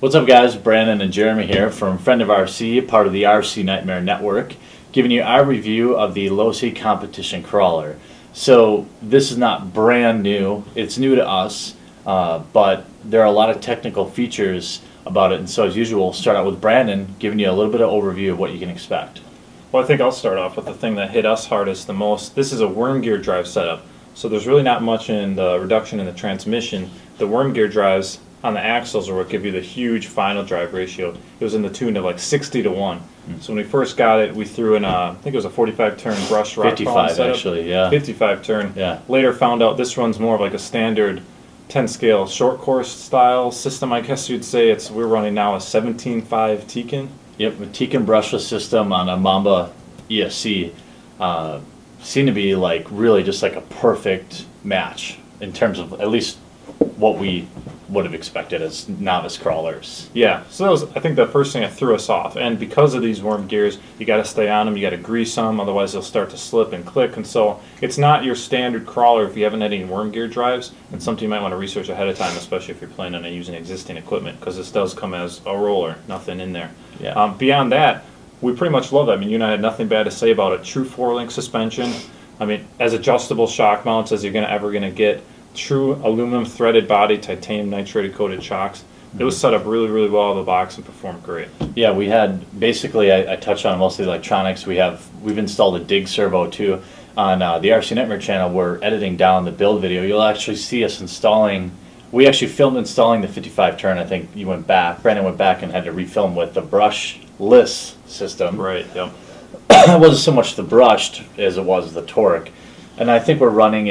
What's up, guys? Brandon and Jeremy here from Friend of RC, part of the RC Nightmare Network, giving you our review of the Losi competition crawler. So this is not brand new, it's new to us, but there are a lot of technical features about it, and so as usual, we'll start out with Brandon giving you a little bit of overview of what you can expect. Well, I think I'll start off with the thing that hit us hardest the most. This is a worm gear drive setup, so there's really not much in the reduction in the transmission. The worm gear drives on the axles are what give you the huge final drive ratio. It was in the tune of like 60-1. So when we first got it, we threw in I think it was a 45 turn brush rock 55 setup. actually, yeah. 55 turn. Yeah. Later found out this runs more of like a standard 10 scale short course style system, I guess you'd say. We're running now a 17.5 Tekin. Yep, a Tekin brushless system on a Mamba ESC seemed to be like really just like a perfect match in terms of at least what we would have expected as novice crawlers. Yeah, so that was, I think, the first thing that threw us off. And because of these worm gears, you got to stay on them, you got to grease them, otherwise they'll start to slip and click. And so it's not your standard crawler if you haven't had any worm gear drives. It's something you might want to research ahead of time, especially if you're planning on using existing equipment, because this does come as a roller, nothing in there. Yeah. Beyond that, we pretty much love it. I mean, you and I had nothing bad to say about it. True 4-link suspension. I mean, as adjustable shock mounts as you're ever going to get. True aluminum threaded body, titanium nitrate coated shocks. It was set up really, really well out of the box and performed great. Yeah, we had basically, I touched on mostly electronics. We've installed a dig servo too on the RC Nightmare channel. We're editing down the build video. You'll actually see us installing. We actually filmed installing the 55 turn. I think Brandon went back and had to refilm with the brushless system. Right. Yep. It wasn't so much the brushed as it was the torque, and I think we're running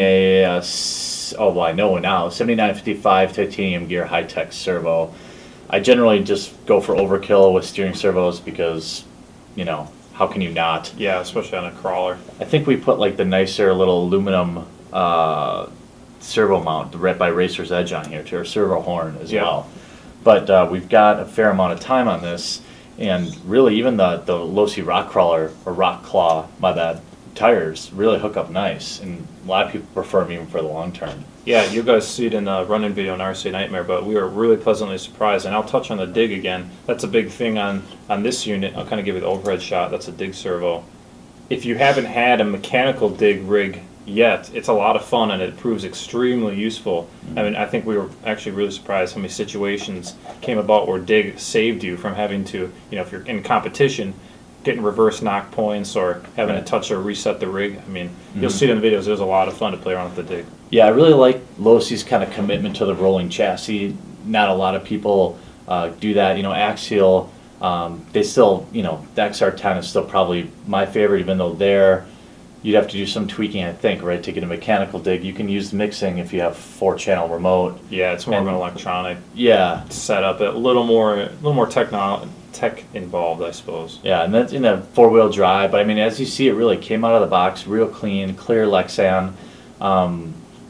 I know now, 7955 titanium gear high-tech servo. I generally just go for overkill with steering servos because, how can you not? Yeah, especially on a crawler. I think we put like the nicer little aluminum servo mount right by Racer's Edge on here, to our servo horn as well. But we've got a fair amount of time on this, and really even the Losi rock crawler, or rock claw, my bad, tires really hook up nice, and a lot of people prefer them even for the long term. Yeah, you guys see it in the running video on RC Nightmare, but we were really pleasantly surprised. And I'll touch on the dig again. That's a big thing on this unit. I'll kind of give you the overhead shot. That's a dig servo. If you haven't had a mechanical dig rig yet, it's a lot of fun and it proves extremely useful. I mean, I think we were actually really surprised how many situations came about where dig saved you from having to, if you're in competition, getting reverse knock points or having to touch or reset the rig. I mean, you'll see it in the videos. It was a lot of fun to play around with the dig. Yeah, I really like Losi's kind of commitment to the rolling chassis. Not a lot of people do that. Axial, they still, the XR10 is still probably my favorite, even though you'd have to do some tweaking, I think, right, to get a mechanical dig. You can use mixing if you have 4-channel remote. Yeah, it's more of an electronic setup. A little more tech involved, I suppose. Yeah, and that's in a 4-wheel drive. But I mean, as you see, it really came out of the box real clean, clear Lexan.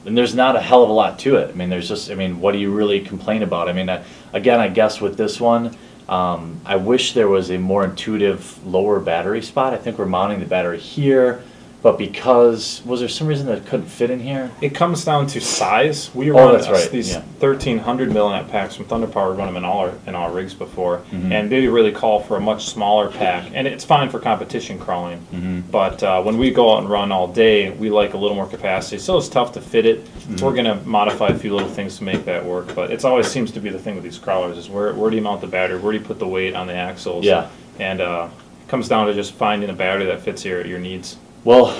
And there's not a hell of a lot to it. I mean, what do you really complain about? I mean, again, I guess with this one, I wish there was a more intuitive lower battery spot. I think we're mounting the battery here. But was there some reason that it couldn't fit in here? It comes down to size. We run these 1300 milliamp packs from Thunder Power. We run them in all rigs before, and they really call for a much smaller pack. And it's fine for competition crawling, but when we go out and run all day, we like a little more capacity. So it's tough to fit it. We're going to modify a few little things to make that work. But it always seems to be the thing with these crawlers is where do you mount the battery? Where do you put the weight on the axles? Yeah, and it comes down to just finding a battery that fits your needs. Well,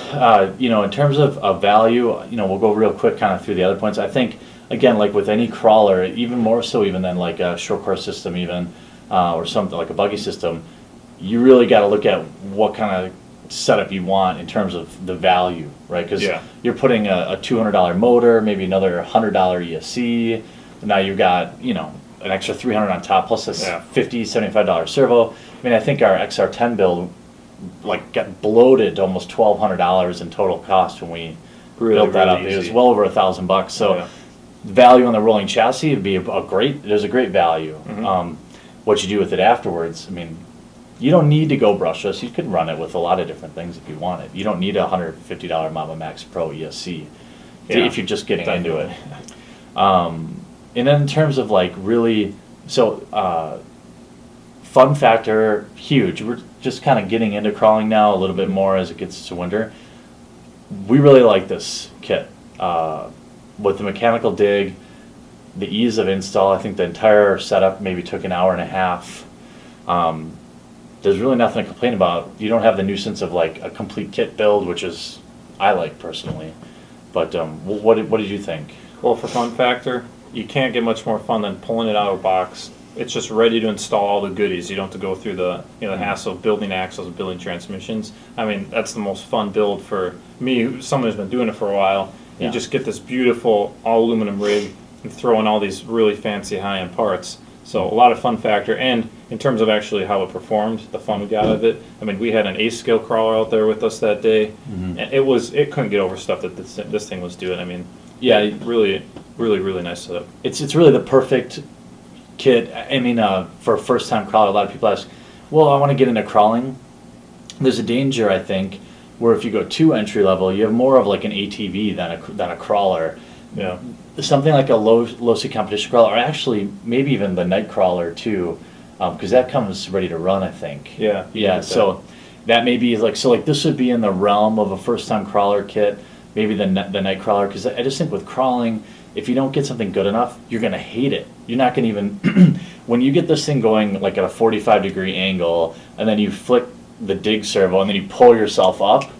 in terms of value, we'll go real quick kind of through the other points. I think, again, like with any crawler, even more so even than like a short course system even, or something like a buggy system, you really got to look at what kind of setup you want in terms of the value, right? Because you're putting a $200 motor, maybe another $100 ESC, and now you've got, an extra $300 on top, plus a $50, $75 servo. I mean, I think our XR10 build got bloated to almost $1,200 in total cost when we built that up. Easy. It was well over $1,000. So value on the rolling chassis would be there's a great value. What you do with it afterwards, I mean, you don't need to go brushless. You could run it with a lot of different things if you wanted. You don't need a $150 Mamba Max Pro ESC if you're just getting into it. And then in terms of really Fun factor, huge. We're just kind of getting into crawling now a little bit more as it gets to winter. We really like this kit. With the mechanical dig, the ease of install, I think the entire setup maybe took an hour and a half. There's really nothing to complain about. You don't have the nuisance of like a complete kit build, which is, I like personally. But what did you think? Well, for fun factor, you can't get much more fun than pulling it out of a box. It's just ready to install all the goodies. You don't have to go through the the hassle of building axles and building transmissions. I mean, that's the most fun build for me, someone who's been doing it for a while. You Yeah. just get this beautiful all aluminum rig and throw in all these really fancy high-end parts. So a lot of fun factor, and in terms of actually how it performed, the fun we got out of it. I mean, we had an ace scale crawler out there with us that day, and it couldn't get over stuff that this thing was doing. I mean, Yeah. really, really, really nice setup. It's really the perfect kit. I mean, for a first time crawler, a lot of people ask, well, I want to get into crawling. There's a danger, I think, where if you go too entry level, you have more of like an ATV than a crawler. Yeah. Something like a Losi competition crawler, or actually maybe even the night crawler too, because that comes ready to run, I think. Yeah. Yeah. So that may be like this would be in the realm of a first time crawler kit, maybe the night crawler, because I just think with crawling, if you don't get something good enough, you're gonna hate it. You're not gonna even when you get this thing going like at a 45-degree angle, and then you flick the dig servo, and then you pull yourself up.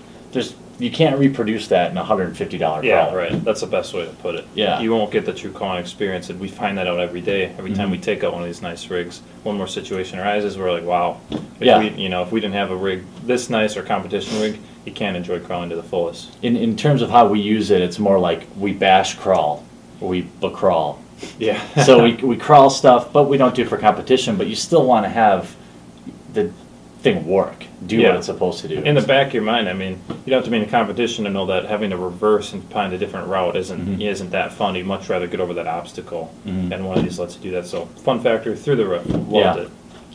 You can't reproduce that in a $150 crawler. Yeah, right. That's the best way to put it. Yeah. You won't get the true crawling experience, and we find that out every day. Every time we take out one of these nice rigs, one more situation arises, we're like, wow. If we didn't have a rig this nice or competition rig, you can't enjoy crawling to the fullest. In terms of how we use it, it's more like we bash crawl, or we crawl. Yeah. So we crawl stuff, but we don't do it for competition. But you still want to have the thing work, do what it's supposed to do. In the back of your mind, I mean, you don't have to be in a competition to know that having to reverse and find a different route isn't that fun. You'd much rather get over that obstacle, and one of these lets you do that. So, fun factor through the roof. Loved it.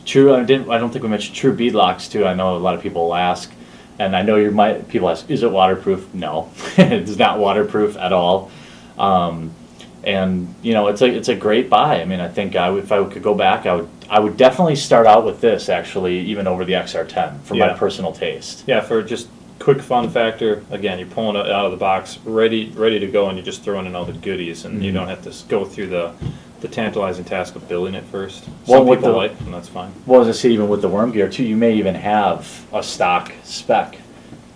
True. I don't think we mentioned true bead locks too. I know a lot of people ask, and I know people ask, is it waterproof? No, it's not waterproof at all. And it's a great buy. I mean, I think if I could go back, I would definitely start out with this actually, even over the XR10 for my personal taste. Yeah, for just quick fun factor. Again, you're pulling it out of the box, ready to go, and you're just throwing in all the goodies, and you don't have to go through the tantalizing task of building it first. Some people like, and that's fine. Well, as I say, even with the worm gear too, you may even have a stock spec,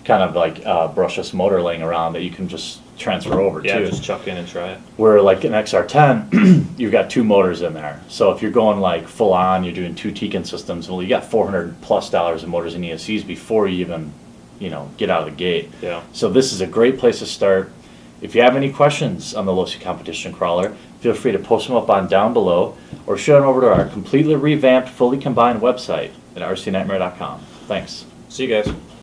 kind of like a brushless motor laying around that you can just transfer over Yeah, too. just chuck in and try it. Where like an XR10, you've got two motors in there. So if you're going like full on, you're doing two Tekin systems, well, you got $400+ in motors and ESCs before you even, get out of the gate. Yeah. So this is a great place to start. If you have any questions on the Losi competition crawler, feel free to post them up on down below, or shoot them over to our completely revamped, fully combined website at rcnightmare.com. Thanks. See you guys.